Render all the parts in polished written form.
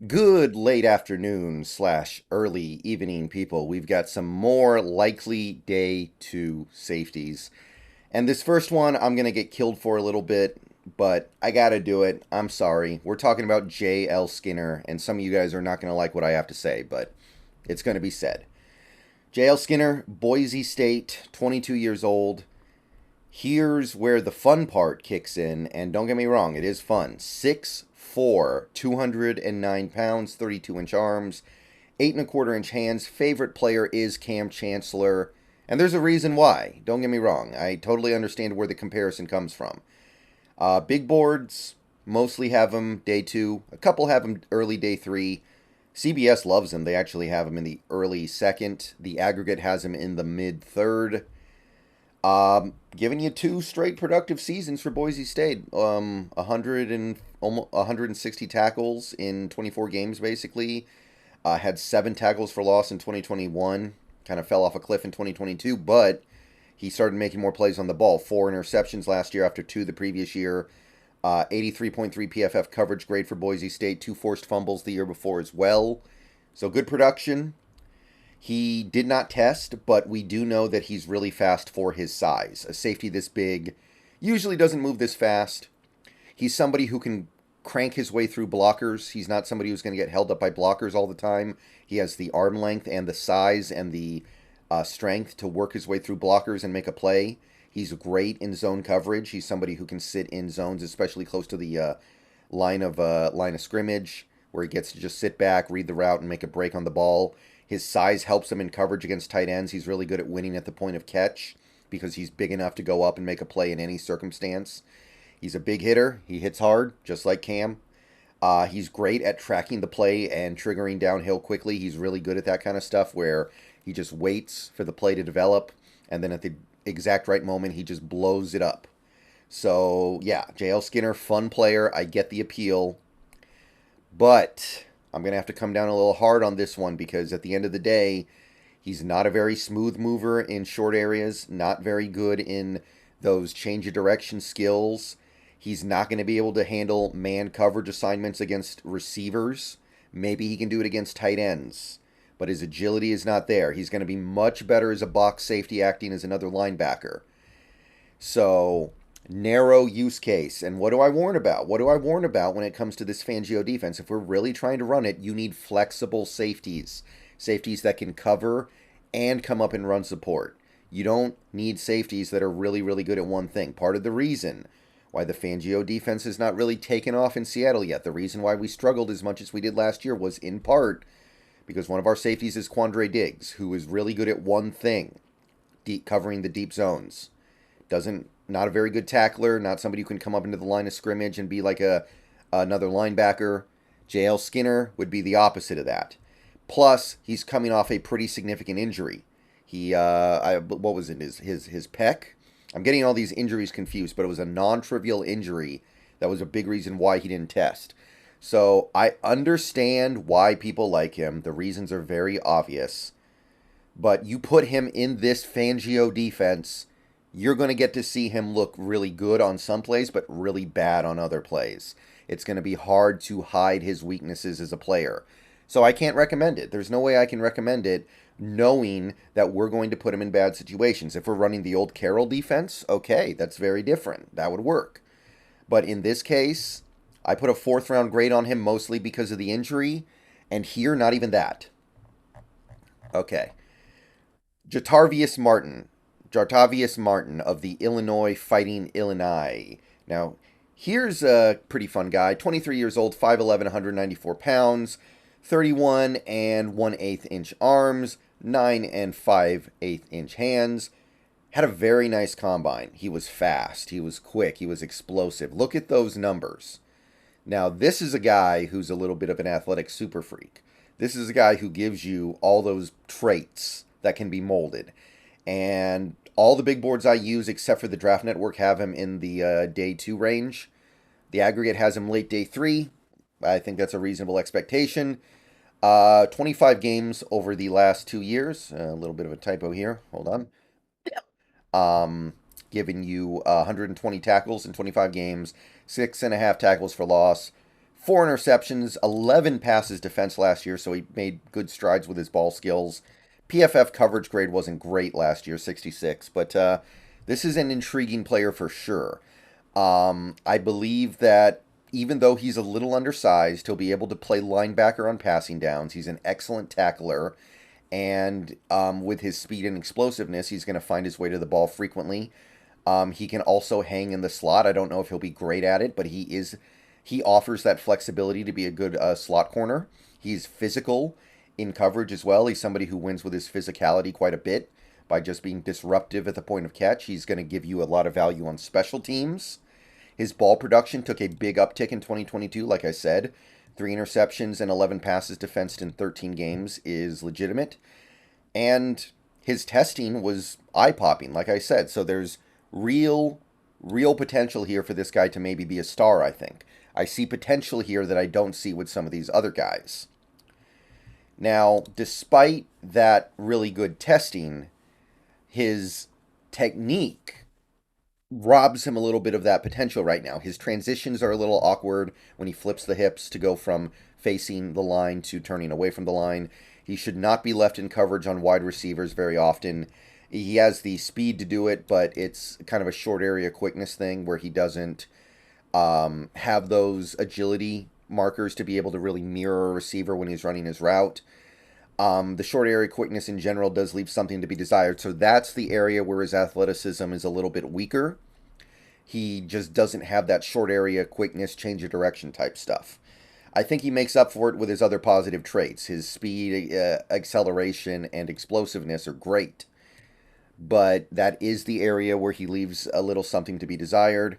Good late afternoon slash early evening, people. We've got some more likely day two safeties. And this first one, I'm going to get killed for a little bit, but I got to do it. I'm sorry. We're talking about J.L. Skinner, and some of you guys are not going to like what I have to say, but it's going to be said. J.L. Skinner, Boise State, 22 years old. Here's where the fun part kicks in, and don't get me wrong, it is fun. 6'4", 209 pounds, 32-inch arms, 8 and a quarter inch hands. Favorite player is Cam Chancellor, and there's a reason why. Don't get me wrong, I totally understand where the comparison comes from. Big boards mostly have him day 2, a couple have him early day 3. CBS loves him, they actually have him in the early 2nd. The aggregate has him in the mid 3rd. Giving you 2 straight productive seasons for Boise State. 100 and almost 160 tackles in 24 games, basically. Had 7 tackles for loss in 2021. Kind of fell off a cliff in 2022, but he started making more plays on the ball. 4 interceptions last year after 2 the previous year. 83.3 PFF coverage grade for Boise State. 2 forced fumbles the year before as well. So good production. He did not test, but we do know that he's really fast for his size. A safety this big usually doesn't move this fast. He's somebody who can crank his way through blockers. He's not somebody who's going to get held up by blockers all the time. He has the arm length and the size and the strength to work his way through blockers and make a play. He's great in zone coverage. He's somebody who can sit in zones, especially close to the line of scrimmage, where he gets to just sit back, read the route, and make a break on the ball. His size helps him in coverage against tight ends. He's really good at winning at the point of catch because he's big enough to go up and make a play in any circumstance. He's a big hitter. He hits hard, just like Cam. He's great at tracking the play and triggering downhill quickly. He's really good at that kind of stuff where he just waits for the play to develop, and then at the exact right moment, he just blows it up. So, yeah, J.L. Skinner, fun player. I get the appeal. But I'm going to have to come down a little hard on this one because at the end of the day, he's not a very smooth mover in short areas, not very good in those change of direction skills. He's not going to be able to handle man coverage assignments against receivers. Maybe he can do it against tight ends, but his agility is not there. He's going to be much better as a box safety acting as another linebacker. So, narrow use case. And what do I warn about? What do I warn about when it comes to this Fangio defense? If we're really trying to run it, you need flexible safeties. Safeties that can cover and come up and run support. You don't need safeties that are really, really good at one thing. Part of the reason why the Fangio defense has not really taken off in Seattle yet, the reason why we struggled as much as we did last year was in part because one of our safeties is Quandre Diggs, who is really good at one thing, covering the deep zones. Not a very good tackler, not somebody who can come up into the line of scrimmage and be like another linebacker. J.L. Skinner would be the opposite of that. Plus, he's coming off a pretty significant injury. What was it? His pec? I'm getting all these injuries confused, but it was a non-trivial injury that was a big reason why he didn't test. So I understand why people like him. The reasons are very obvious. But you put him in this Fangio defense, you're going to get to see him look really good on some plays, but really bad on other plays. It's going to be hard to hide his weaknesses as a player. So I can't recommend it. There's no way I can recommend it knowing that we're going to put him in bad situations. If we're running the old Carroll defense, okay, that's very different. That would work. But in this case, I put a 4th round grade on him mostly because of the injury, and here, not even that. Okay. Jitarius Martin of the Illinois Fighting Illini. Now, here's a pretty fun guy. 23 years old, 5'11", 194 pounds, 31 and 1/8 inch arms, 9 and 5/8 inch hands. Had a very nice combine. He was fast. He was quick. He was explosive. Look at those numbers. Now, this is a guy who's a little bit of an athletic super freak. This is a guy who gives you all those traits that can be molded. And all the big boards I use, except for the Draft Network, have him in the day 2 range. The aggregate has him late day 3. I think that's a reasonable expectation. 25 games over the last 2 years. A little bit of a typo here. Hold on. Giving you 120 tackles in 25 games, 6.5 tackles for loss, 4 interceptions, 11 passes defense last year, so he made good strides with his ball skills. PFF coverage grade wasn't great last year, 66, but this is an intriguing player for sure. I believe that even though he's a little undersized, he'll be able to play linebacker on passing downs. He's an excellent tackler, and with his speed and explosiveness, he's going to find his way to the ball frequently. He can also hang in the slot. I don't know if he'll be great at it, but he offers that flexibility to be a good slot corner. He's physical in coverage as well. He's somebody who wins with his physicality quite a bit by just being disruptive at the point of catch. He's going to give you a lot of value on special teams. His ball production took a big uptick in 2022, like I said. 3 interceptions and 11 passes defensed in 13 games is legitimate. And his testing was eye-popping, like I said. So there's real potential here for this guy to maybe be a star, I think. I see potential here that I don't see with some of these other guys. Now, despite that really good testing, his technique robs him a little bit of that potential right now. His transitions are a little awkward when he flips the hips to go from facing the line to turning away from the line. He should not be left in coverage on wide receivers very often. He has the speed to do it, but it's kind of a short area quickness thing where he doesn't have those agility markers to be able to really mirror a receiver when he's running his route. The short area quickness in general does leave something to be desired. So that's the area where his athleticism is a little bit weaker. He just doesn't have that short area quickness, change of direction type stuff. I think he makes up for it with his other positive traits. His speed, acceleration, and explosiveness are great. But that is the area where he leaves a little something to be desired.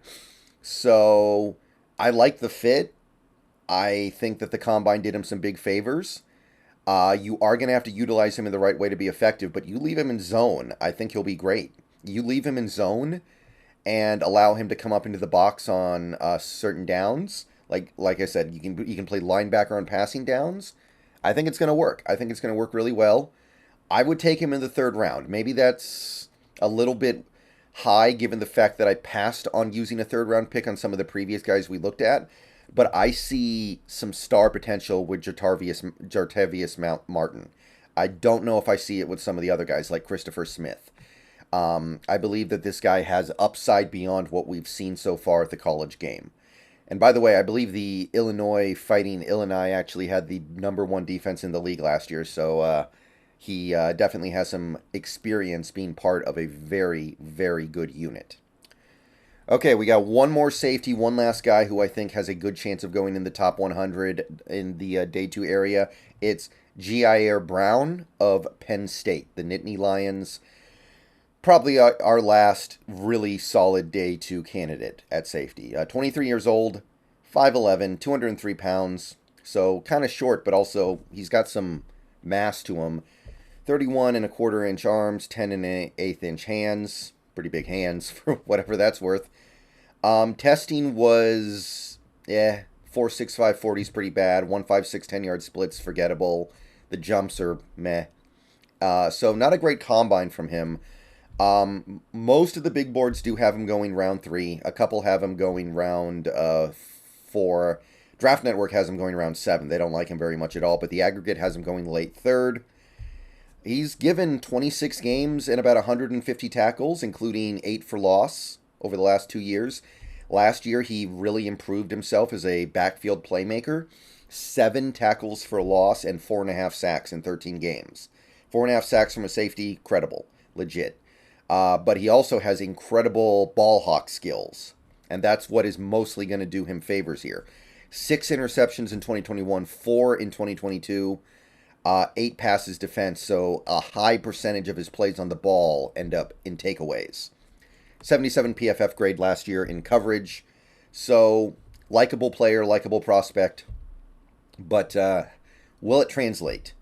So I like the fit. I think that the Combine did him some big favors. You are going to have to utilize him in the right way to be effective, but you leave him in zone, I think he'll be great. You leave him in zone and allow him to come up into the box on certain downs. Like I said, you can play linebacker on passing downs. I think it's going to work. I think it's going to work really well. I would take him in the 3rd round. Maybe that's a little bit high given the fact that I passed on using a 3rd round pick on some of the previous guys we looked at. But I see some star potential with Jitarius Martin. I don't know if I see it with some of the other guys like Christopher Smith. I believe that this guy has upside beyond what we've seen so far at the college game. And by the way, I believe the Illinois Fighting Illini actually had the #1 defense in the league last year. So he definitely has some experience being part of a very, very good unit. Okay, we got one more safety, one last guy who I think has a good chance of going in the top 100 in the Day 2 area. It's Jair Brown of Penn State, the Nittany Lions. Probably our last really solid Day 2 candidate at safety. 23 years old, 5'11", 203 pounds, so kind of short, but also he's got some mass to him. 31 and a quarter inch arms, 10 and an eighth inch hands. Pretty big hands for whatever that's worth. Testing was 4.65 40 is pretty bad. 1.56 10-yard splits forgettable. The jumps are meh. So not a great combine from him. Most of the big boards do have him going round 3. A couple have him going round 4. Draft Network has him going round 7. They don't like him very much at all, but the aggregate has him going late 3rd. He's given 26 games and about 150 tackles, including 8 for loss over the last 2 years. Last year, he really improved himself as a backfield playmaker. 7 tackles for loss and 4.5 sacks in 13 games. 4.5 sacks from a safety, credible, legit. But he also has incredible ball hawk skills, and that's what is mostly going to do him favors here. 6 interceptions in 2021, 4 in 2022. 8 passes defense, so a high percentage of his plays on the ball end up in takeaways. 77 PFF grade last year in coverage. So, likable player, likable prospect. But will it translate?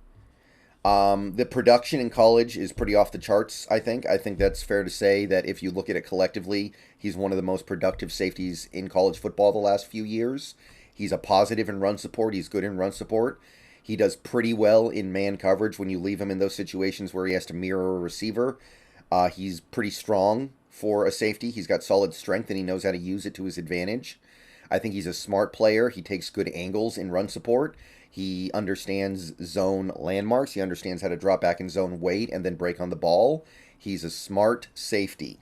The production in college is pretty off the charts, I think. I think that's fair to say that if you look at it collectively, he's one of the most productive safeties in college football the last few years. He's a positive in run support. He's good in run support. He does pretty well in man coverage when you leave him in those situations where he has to mirror a receiver. He's pretty strong for a safety. He's got solid strength, and he knows how to use it to his advantage. I think he's a smart player. He takes good angles in run support. He understands zone landmarks. He understands how to drop back in zone, wait, and then break on the ball. He's a smart safety.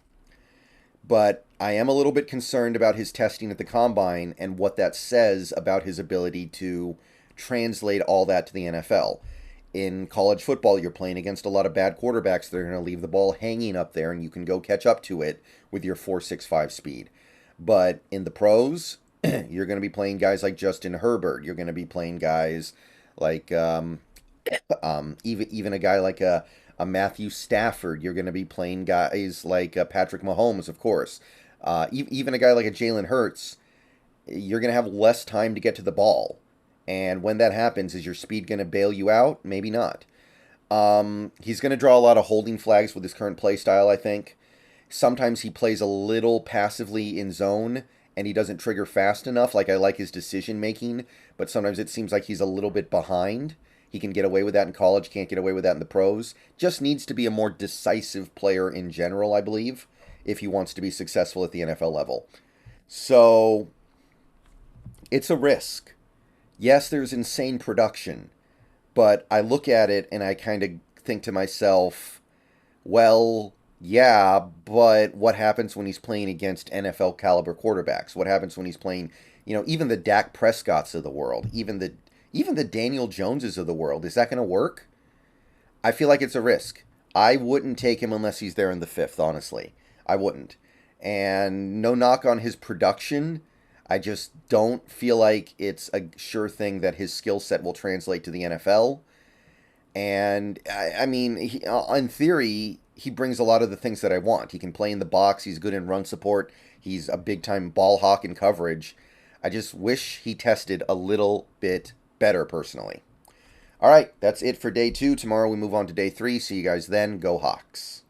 But I am a little bit concerned about his testing at the combine and what that says about his ability to translate all that to the NFL. In college football, you're playing against a lot of bad quarterbacks that are going to leave the ball hanging up there, and you can go catch up to it with your 4.65 speed. But in the pros, you're going to be playing guys like Justin Herbert. You're going to be playing guys like even a guy like a Matthew Stafford. You're going to be playing guys like Patrick Mahomes, of course. Even a guy like a Jalen Hurts. You're going to have less time to get to the ball. And when that happens, is your speed going to bail you out? Maybe not. He's going to draw a lot of holding flags with his current play style, I think. Sometimes he plays a little passively in zone, and he doesn't trigger fast enough. Like, I like his decision making, but sometimes it seems like he's a little bit behind. He can get away with that in college, can't get away with that in the pros. Just needs to be a more decisive player in general, I believe, if he wants to be successful at the NFL level. So, it's a risk. Yes, there's insane production, but I look at it and I kind of think to myself, well, yeah, but what happens when he's playing against NFL caliber quarterbacks? What happens when he's playing, even the Dak Prescotts of the world, even the Daniel Joneses of the world? Is that going to work? I feel like it's a risk. I wouldn't take him unless he's there in the fifth, honestly. I wouldn't. And no knock on his production. I just don't feel like it's a sure thing that his skill set will translate to the NFL. And, I mean, in theory, he brings a lot of the things that I want. He can play in the box. He's good in run support. He's a big-time ball hawk in coverage. I just wish he tested a little bit better, personally. All right, that's it for day 2. Tomorrow we move on to day 3. See you guys then. Go Hawks.